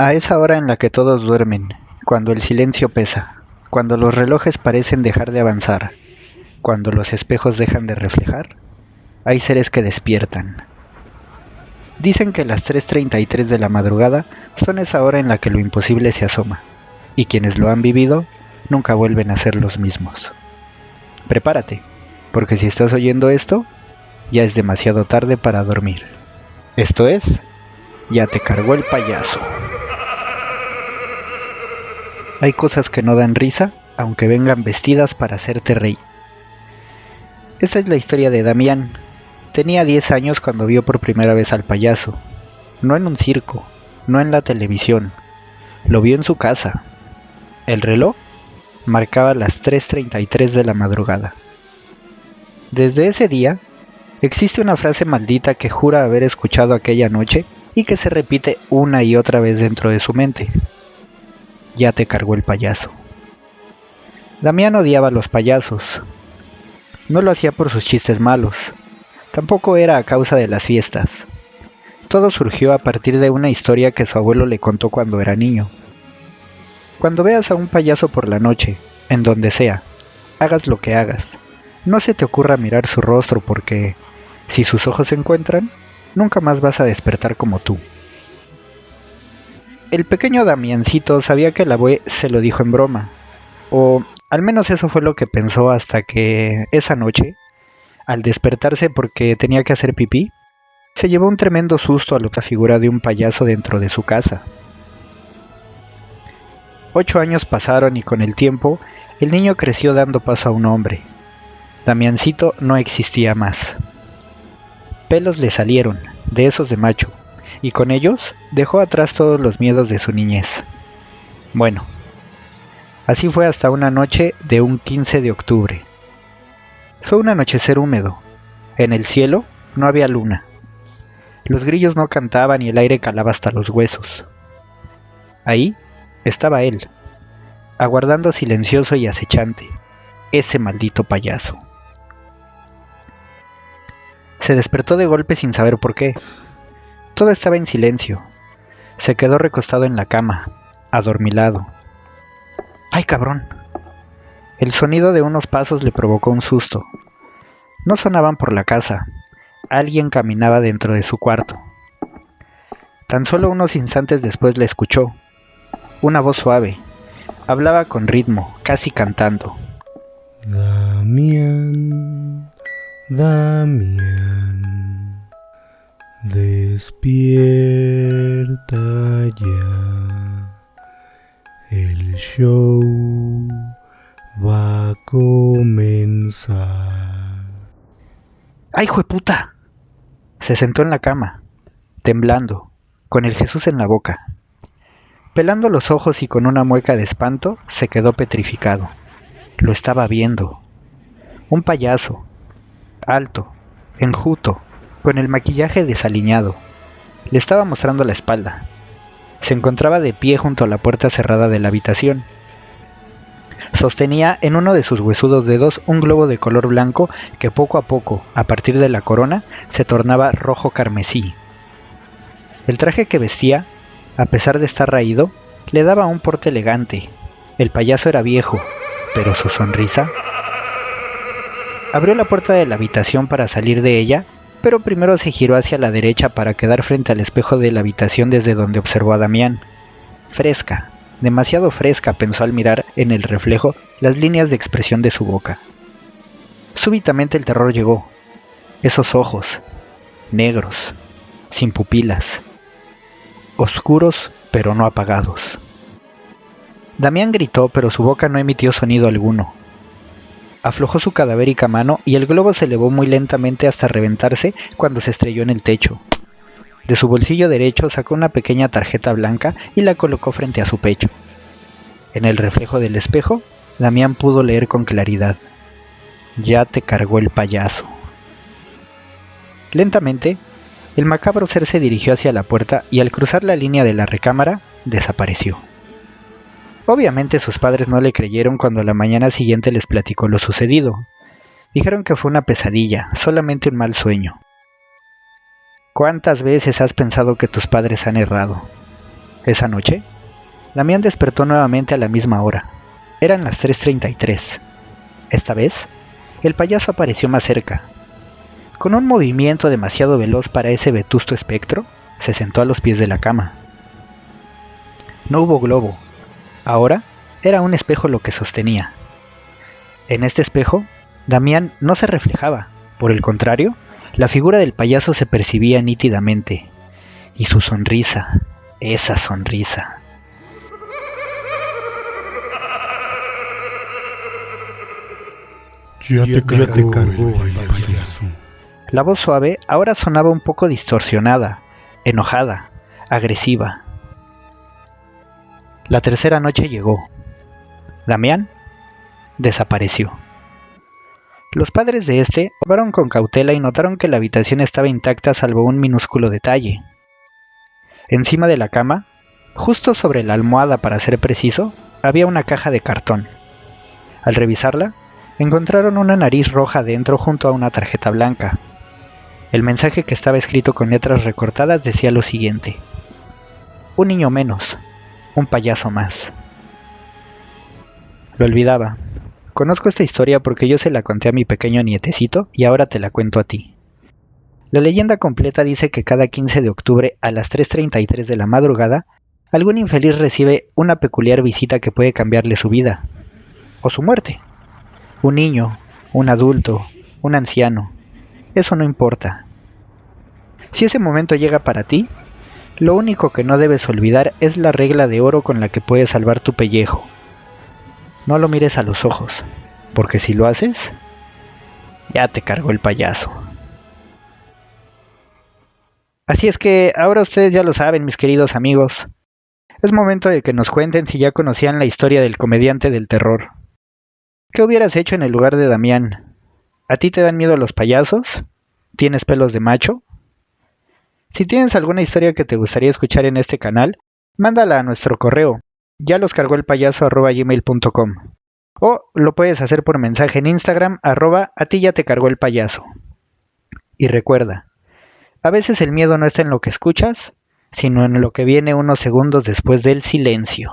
A esa hora en la que todos duermen, cuando el silencio pesa, cuando los relojes parecen dejar de avanzar, cuando los espejos dejan de reflejar, hay seres que despiertan. Dicen que las 3:33 de la madrugada son esa hora en la que lo imposible se asoma, y quienes lo han vivido nunca vuelven a ser los mismos. Prepárate, porque si estás oyendo esto, ya es demasiado tarde para dormir. Esto es, ya te cargó el payaso. Hay cosas que no dan risa, aunque vengan vestidas para hacerte reír. Esta es la historia de Damián. Tenía 10 años cuando vio por primera vez al payaso. No en un circo, no en la televisión. Lo vio en su casa. El reloj marcaba las 3:33 de la madrugada. Desde ese día, existe una frase maldita que jura haber escuchado aquella noche y que se repite una y otra vez dentro de su mente. Ya te cargó el payaso. Damián odiaba a los payasos. No lo hacía por sus chistes malos. Tampoco era a causa de las fiestas. Todo surgió a partir de una historia que su abuelo le contó cuando era niño. Cuando veas a un payaso por la noche, en donde sea, hagas lo que hagas, no se te ocurra mirar su rostro porque, si sus ojos se encuentran, nunca más vas a despertar como tú. El pequeño Damiancito sabía que el abue se lo dijo en broma, o al menos eso fue lo que pensó hasta que, esa noche, al despertarse porque tenía que hacer pipí, se llevó un tremendo susto a la figura de un payaso dentro de su casa. 8 años pasaron y con el tiempo, el niño creció dando paso a un hombre. Damiancito no existía más. Pelos le salieron, de esos de macho, y con ellos dejó atrás todos los miedos de su niñez. Bueno, así fue hasta una noche de un 15 de octubre. Fue un anochecer húmedo. En el cielo no había luna. Los grillos no cantaban y el aire calaba hasta los huesos. Ahí estaba él, aguardando silencioso y acechante, ese maldito payaso. Se despertó de golpe sin saber por qué. Todo estaba en silencio. Se quedó recostado en la cama, adormilado. ¡Ay, cabrón! El sonido de unos pasos le provocó un susto. No sonaban por la casa. Alguien caminaba dentro de su cuarto. Tan solo unos instantes después la escuchó. Una voz suave. Hablaba con ritmo, casi cantando. Damián, Damián, despierta ya. El show va a comenzar. ¡Ay, jueputa! Se sentó en la cama, temblando, con el Jesús en la boca. Pelando los ojos y con una mueca de espanto, se quedó petrificado. Lo estaba viendo. Un payaso, alto, enjuto, con el maquillaje desaliñado. Le estaba mostrando la espalda. Se encontraba de pie junto a la puerta cerrada de la habitación. Sostenía en uno de sus huesudos dedos un globo de color blanco que poco a poco, a partir de la corona, se tornaba rojo carmesí. El traje que vestía, a pesar de estar raído, le daba un porte elegante. El payaso era viejo, pero su sonrisa... Abrió la puerta de la habitación para salir de ella, pero primero se giró hacia la derecha para quedar frente al espejo de la habitación desde donde observó a Damián. Fresca, demasiado fresca, pensó al mirar en el reflejo las líneas de expresión de su boca. Súbitamente el terror llegó. Esos ojos, negros, sin pupilas, oscuros pero no apagados. Damián gritó, pero su boca no emitió sonido alguno. Aflojó su cadavérica mano y el globo se elevó muy lentamente hasta reventarse cuando se estrelló en el techo. De su bolsillo derecho sacó una pequeña tarjeta blanca y la colocó frente a su pecho. En el reflejo del espejo, Damián pudo leer con claridad: ya te cargó el payaso. Lentamente, el macabro ser se dirigió hacia la puerta y al cruzar la línea de la recámara, desapareció. Obviamente sus padres no le creyeron cuando a la mañana siguiente les platicó lo sucedido. Dijeron que fue una pesadilla, solamente un mal sueño. ¿Cuántas veces has pensado que tus padres han errado? Esa noche, Damián despertó nuevamente a la misma hora. Eran las 3:33. Esta vez, el payaso apareció más cerca. Con un movimiento demasiado veloz para ese vetusto espectro, se sentó a los pies de la cama. No hubo globo. Ahora era un espejo lo que sostenía. En este espejo, Damián no se reflejaba. Por el contrario, la figura del payaso se percibía nítidamente. Y su sonrisa, esa sonrisa. Ya te cargó el payaso. La voz suave ahora sonaba un poco distorsionada, enojada, agresiva. La tercera noche llegó. Damián desapareció. Los padres de este observaron con cautela y notaron que la habitación estaba intacta salvo un minúsculo detalle. Encima de la cama, justo sobre la almohada para ser preciso, había una caja de cartón. Al revisarla, encontraron una nariz roja dentro junto a una tarjeta blanca. El mensaje que estaba escrito con letras recortadas decía lo siguiente: un niño menos, un payaso más. Lo olvidaba. Conozco esta historia porque yo se la conté a mi pequeño nietecito y ahora te la cuento a ti. La leyenda completa dice que cada 15 de octubre a las 3:33 de la madrugada, algún infeliz recibe una peculiar visita que puede cambiarle su vida, o su muerte. Un niño, un adulto, un anciano, eso no importa. Si ese momento llega para ti, lo único que no debes olvidar es la regla de oro con la que puedes salvar tu pellejo. No lo mires a los ojos, porque si lo haces, ya te cargó el payaso. Así es que ahora ustedes ya lo saben, mis queridos amigos. Es momento de que nos cuenten si ya conocían la historia del comediante del terror. ¿Qué hubieras hecho en el lugar de Damián? ¿A ti te dan miedo los payasos? ¿Tienes pelos de macho? Si tienes alguna historia que te gustaría escuchar en este canal, mándala a nuestro correo, yaloscargoelpayaso@gmail.com, o lo puedes hacer por mensaje en Instagram, @atiyatecargoelpayaso. Y recuerda, a veces el miedo no está en lo que escuchas, sino en lo que viene unos segundos después del silencio.